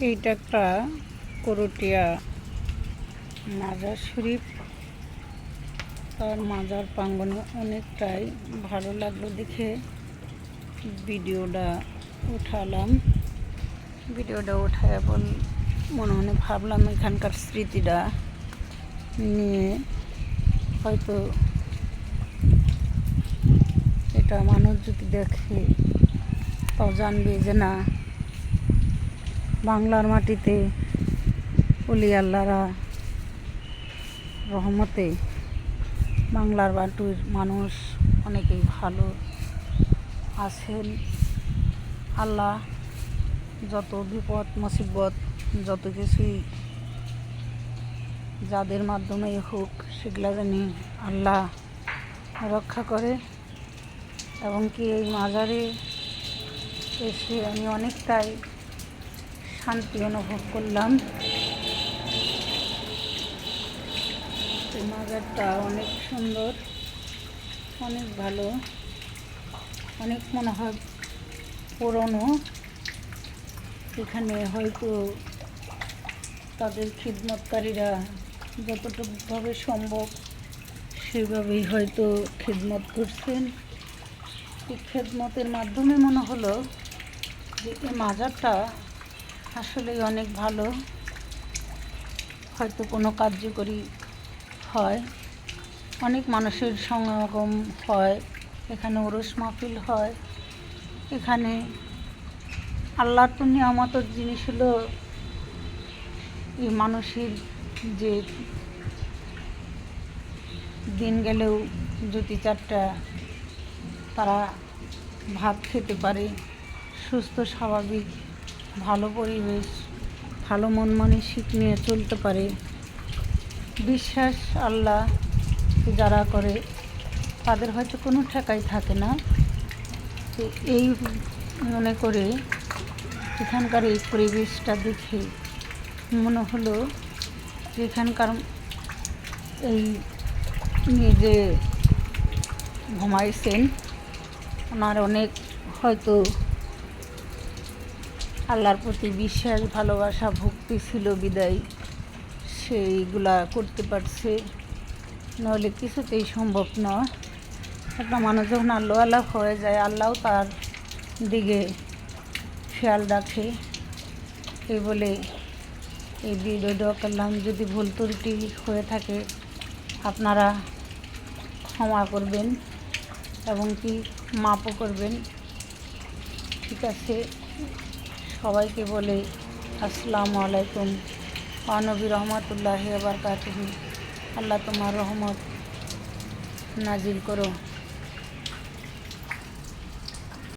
এইটা একটা করটিয়া মাজার শরীফ। আর মাজার প্রাঙ্গণে অনেকটাই ভালো লাগলো দেখে ভিডিওটা উঠালাম। ভিডিওটা উঠায় মনে মনে ভাবলাম এখানকার স্মৃতিটা নিয়ে হয়তো এটা মানুষ যদি দেখে তাও জানবে যে না, বাংলার মাটিতে অলি আল্লাহরা রহমতে বাংলার বাটুর মানুষ অনেকেই ভালো আছেন। আল্লাহ যত বিপদ মুসিবত যত কিছুই যাদের মাধ্যমে হোক সেগুলা জানি আল্লাহ রক্ষা করে। এবং কি এই মাজারে এসে আমি অনেকটাই শান্তি অনুভব করলাম। এই মাজারটা অনেক সুন্দর, অনেক ভালো, অনেক মনে হয় পুরনো। এখানে হয়তো তাদের খিদমতকারীরা যতটুকুভাবে সম্ভব সেভাবেই হয়তো খিদমত করছেন। এই খিদমতের মাধ্যমে মনে হলো যে এই মাজারটা আসলেই অনেক ভালো, হয়তো কোনো কার্যকরী হয়, অনেক মানুষের সমাগম হয়, এখানে ওরস মাহফিল হয়। এখানে আল্লাহর তো নিয়ামতের জিনিস হলো এই মানুষের যে দিন গেলেও যদি চারটা তারা ভাত খেতে পারে, সুস্থ স্বাভাবিক ভালো পরিবেশ, ভালো মন মানসিক নিয়ে চলতে পারে। বিশ্বাস আল্লাহ যারা করে তাদের হয়তো কোনো ঠেকাই থাকে না। তো এই মনে করে এখানকার এই পরিবেশটা দেখে মনে হলো যে এখানকার এই যে ঘুমাইছেন ওনার অনেক হয়তো আল্লাহর প্রতি বিশ্বাস ভালোবাসা ভক্তি ছিল বিদায় সেইগুলা করতে পারছে, নাহলে কিছুতেই সম্ভব নয়। একটা মানুষ যখন আল্লাহ হয়ে যায় আল্লাহও তার দিকে খেয়াল রাখে। এই বলে এই ভিডিওটা করলাম। যদি ভুল ত্রুটি হয়ে থাকে আপনারা ক্ষমা করবেন এবং কি মাপও করবেন। ঠিক আছে, সবাইকে বলে আসসালামু আলাইকুম ওয়া নবী রহমতুল্লাহি ওয়া বারাকাতুহু। আল্লাহ তোমার রহমত নাজিল করো।